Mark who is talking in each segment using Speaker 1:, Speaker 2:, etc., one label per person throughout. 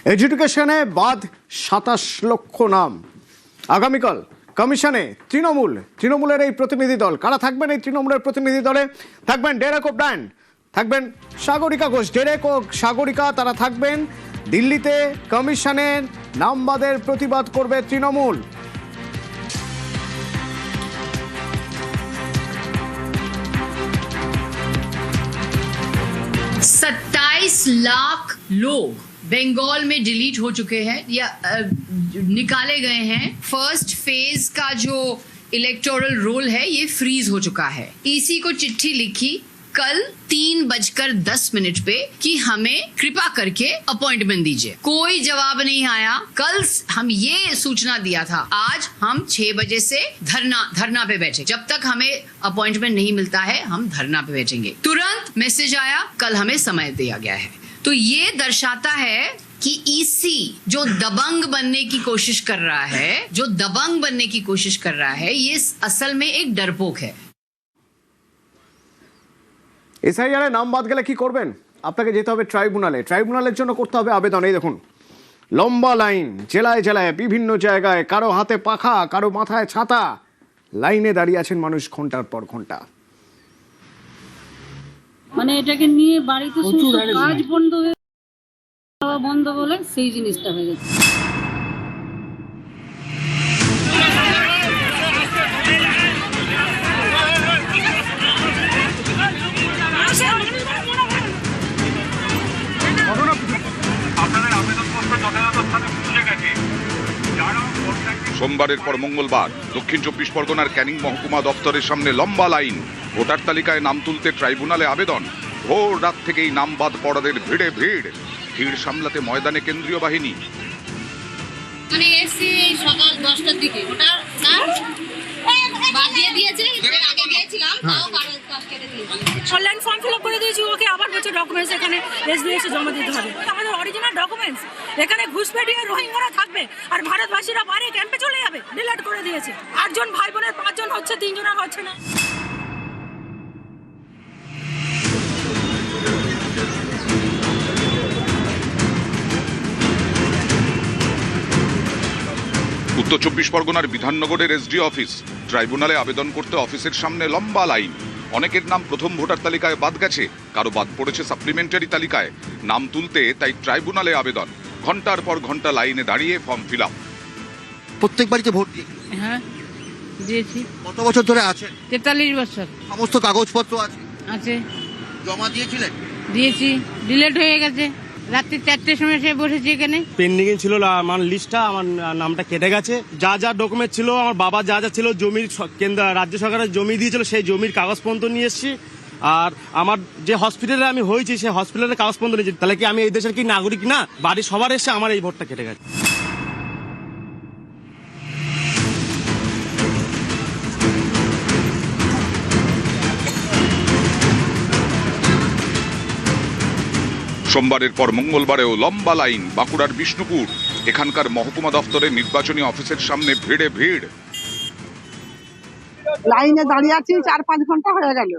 Speaker 1: এডুকেশনে বাদ ২৭ লক্ষ নাম। আগামীকাল কমিশনে তৃণমূলের এই প্রতিনিধি দল কারা থাকবেন? এই তৃণমূলের প্রতিনিধি দলে থাকবেন ডেরেক ও ব্রায়ান, থাকবেন সাগরিকা ঘোষ। ডেরেক ও সাগরিকা তারা থাকবেন দিল্লিতে। কমিশনের নাম বাদের প্রতিবাদ করবে তৃণমূল।
Speaker 2: 27 लाख लोग बंगाल में डिलीट हो चुके हैं या निकाले गए हैं। फर्स्ट फेज का जो इलेक्टोरल रोल है ये फ्रीज हो चुका है। ईसी को चिट्ठी लिखी कल 3:10 पे कि हमें कृपा करके अपॉइंटमेंट दीजिए। कोई जवाब नहीं आया। कल हम ये सूचना दिया था, आज हम 6 बजे से धरना पे बैठे। जब तक हमें अपॉइंटमेंट नहीं मिलता है हम धरना पे बैठेंगे। तुरंत मैसेज आया, कल हमें समय दिया गया है। तो ये दर्शाता है कि ईसी जो दबंग बनने की कोशिश कर रहा है, ये असल में एक डरपोक है।
Speaker 1: এসআইআর নাম বাদ গেলে কি করবেন? আপনাকে যেতে হবে ট্রাইব্যুনালের জন্য করতে হবে আবেদন। এই দেখুন, লম্বা লাইন, জেলায় জেলায় বিভিন্ন জায়গায়, কারো হাতে পাখা, কারো মাথায় ছাতা, লাইনে দাঁড়িয়ে আছেন মানুষ ঘন্টার পর ঘন্টা।
Speaker 3: মানে এটাকে নিয়ে বাড়িতে কাজ বন্ধ বলে সেই জিনিসটা হয়ে গেছে।
Speaker 4: সোমবারের পর মঙ্গলবার দক্ষিণ ২৪ পরগনার ক্যানিং মহকুমা দপ্তরের সামনে লম্বা লাইন। ভোটার তালিকায় নাম তুলতে ট্রাইব্যুনালে আবেদন। ভোর রাত থেকেই নাম বাদ পড়াদের ভিড় সামলাতে ময়দানে কেন্দ্রীয় বাহিনী।
Speaker 5: মানে এসি সকাল 10টার দিকে ওটা বাদ দিয়ে দিয়েছে। আগে গিয়েছিলাম তাও কারণ কাজ কেটে দিয়েছে।
Speaker 6: অনলাইন ফর্ম ফিল আপ করে দিয়েছি, ওকে আবার বলছে ডকুমেন্টস এখানে এসবিএস জমা দিতে হবে। আমাদের অরিজিনাল ডকুমেন্টস এখানে ঘুষপেটিয়ে রোহিঙ্গারা থাকবে আর ভারতবাসীরা বাইরে ক্যাম্পে চলে যাবে। ডিলিট করে দিয়েছে। 8 জন ভাই বোনের 5 জন হচ্ছে, 3 জন হচ্ছে না।
Speaker 4: উত্তর ২৪ পরগনার বিধাননগরের এসডি অফিস। ট্রাইব্যুনালে আবেদন করতে অফিসের সামনে লম্বা লাইন। অনেকের নাম প্রথম ভোটার তালিকায় বাদ গেছে, কারো বাদ পড়েছে সাপ্লিমেন্টারি তালিকায়। নাম তুলতে তাই ট্রাইব্যুনালে আবেদন। ঘন্টার পর ঘন্টা লাইনে দাঁড়িয়ে ফর্ম ফিল আপ।
Speaker 7: প্রত্যেক বাড়িতে ভোট দিয়ে?
Speaker 6: হ্যাঁ দিয়েছি।
Speaker 7: কত বছর ধরে আছেন?
Speaker 6: 43 বছর।
Speaker 7: সমস্ত কাগজপত্র
Speaker 6: আছে।
Speaker 7: জমা দিয়েছিলেন?
Speaker 6: দিয়েছি, ডিলিট হয়ে গেছে। রাত্রি 4টের সময় এসে বসেছি এখানে।
Speaker 8: পেন্ডিং ছিল আমার লিস্টটা, আমার নামটা কেটে গেছে। যা যা ডকুমেন্ট ছিল, আমার বাবা যা যা ছিল, জমির রাজ্য সরকারের জমি দিয়েছিল, সেই জমির কাগজপত্র নিয়ে এসেছি। আর আমার যে হসপিটালে আমি হয়েছি সেই হসপিটালের কাগজপত্র নিয়েছি। তাহলে কি আমি এই দেশের কি নাগরিক না? বাড়ির সবার এসে আমার এই ভোটটা কেটে গেছে।
Speaker 4: সোমবারের পর মঙ্গলবারেও লম্বা লাইন। বাঁকুড়ার বিষ্ণুপুর, এখানকার মহকুমা দফতরের নির্বাচনী অফিসের সামনে ভিড়।
Speaker 9: লাইনে দাঁড়িয়ে আছি 4-5 ঘন্টা হয়ে গেল।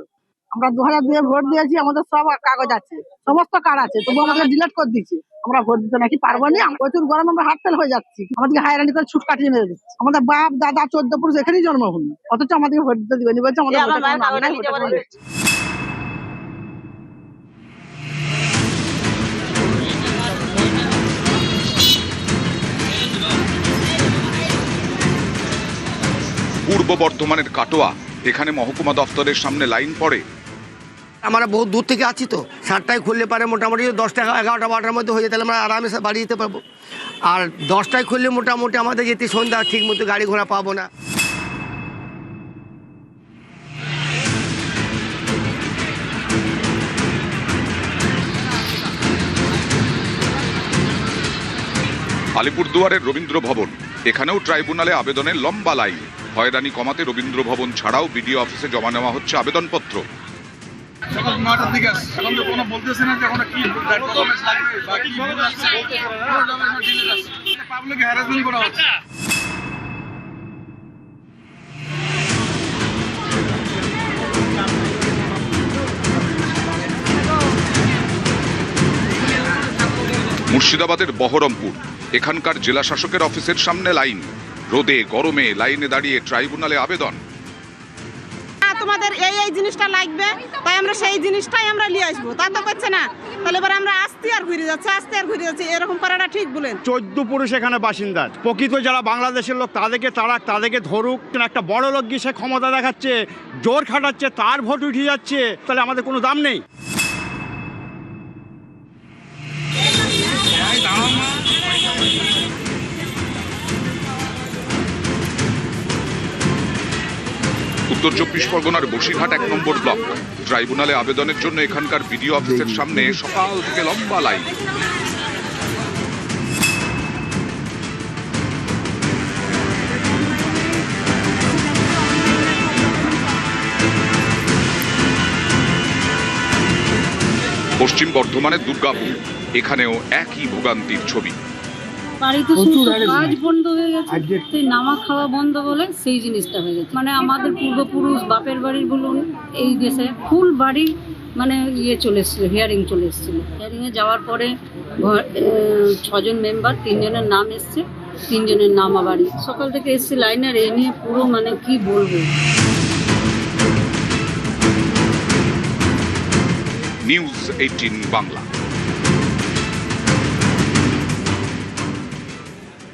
Speaker 9: আমরা 2002 ভোট দিয়েছি, আমাদের সব কাগজ আছে, সমস্ত কার্ড আছে, তবু আমাদের ডিলিট করে দিচ্ছে। আমরা ভোট দিতে নাকি পারবো না? প্রচুর গরম, আমরা হার্ট ফেল হয়ে যাচ্ছি। আমাদেরকে হায়রানি করে ছুট কাটিয়ে মেরে দিচ্ছে। আমাদের বাপ দাদা 14 পুরুষ এখানেই জন্মভূমি, অথচ আমাদেরকে ভোট দিতে দিবেনি বলছে। আমাদের
Speaker 4: পূর্ব বর্ধমানের কাটোয়া, এখানে মহকুমা দফতরের সামনে লাইন পড়ে।
Speaker 7: আমরা বহু দূর থেকে আছি, তো 7টায় খুললে পারে মোটামুটি 10টা 11টা 12টার মধ্যে হয়ে যেতে আমরা আরামে বাড়ি যেতে পারবো। আর 10টায় খুললে মোটামুটি আমাদের যেতে সন্ধ্যা, ঠিক মতো গাড়ি ঘোড়া পাবো না।
Speaker 4: আলিপুরদুয়ারের রবীন্দ্র ভবন, এখানেও ট্রাইব্যুনালে আবেদনের লম্বা লাইন। হয়রানি কমাতে রবীন্দ্র ভবন ছাড়াও বিডিও অফিসে জমা নেওয়া হচ্ছে আবেদনপত্র।
Speaker 10: সকাল 9টার দিকে এখন তো কোনো বলতেছে না যে এখন কি ডকুমেন্টস লাগবে বা কি পাবলিক হ্যারাসমেন্ট করা হচ্ছে।
Speaker 4: মুর্শিদাবাদের বহরমপুর, এখানকার জেলা শাসকের অফিসের সামনে লাইন। রোদে গরমে লাইনে দাঁড়িয়ে ট্রাইব্যুনালে আবেদন।
Speaker 9: তোমাদের এই জিনিসটা লাগবে, তাই আমরা সেই জিনিসটাই আমরা নিয়ে আসবো, তা তো করছে না। তাহলে এবার আমরা আস্তে আর ঘুরে যাচ্ছি, এরকম করাটা ঠিক বলেন।
Speaker 8: 14 পুরুষ এখানে বাসিন্দা, প্রকৃত যারা বাংলাদেশের লোক তাদেরকে ধরুক। একটা বড় লোক গিয়ে সে ক্ষমতা দেখাচ্ছে, জোর খাটাচ্ছে, তার ভোট উঠে যাচ্ছে, তাহলে আমাদের কোনো দাম নেই।
Speaker 4: উত্তর 24 পরগনার বসিরহাট 1 নম্বর ব্লক। ট্রাইব্যুনালে আবেদনের জন্য এখানকার বিডিও অফিসের সামনে সকাল থেকে লম্বা লাইন। পশ্চিম বর্ধমানের দুর্গাপুর, এখানেও একই ভোগান্তির ছবি।
Speaker 3: বাড়িতে সমস্ত কাজ বন্ধ হয়ে গেছে, সেই নামা খাওয়া বন্ধ বলে সেই জিনিসটা হয়ে গেছে। মানে আমাদের পূর্বপুরুষ বাপের বাড়ির বলুন, এই দেশে ফুল বাড়ি মানে চলে এসেছিল, হিয়ারিং চলে এসেছিল। হিয়ারিংয়ে যাওয়ার পরে 6 জন মেম্বার, 3 জনের নাম এসছে, 3 জনের নাম আবারই সকাল থেকে এসছে লাইনের। এ নিয়ে পুরো মানে কি বলবো।
Speaker 4: নিউজ 18 বাংলা।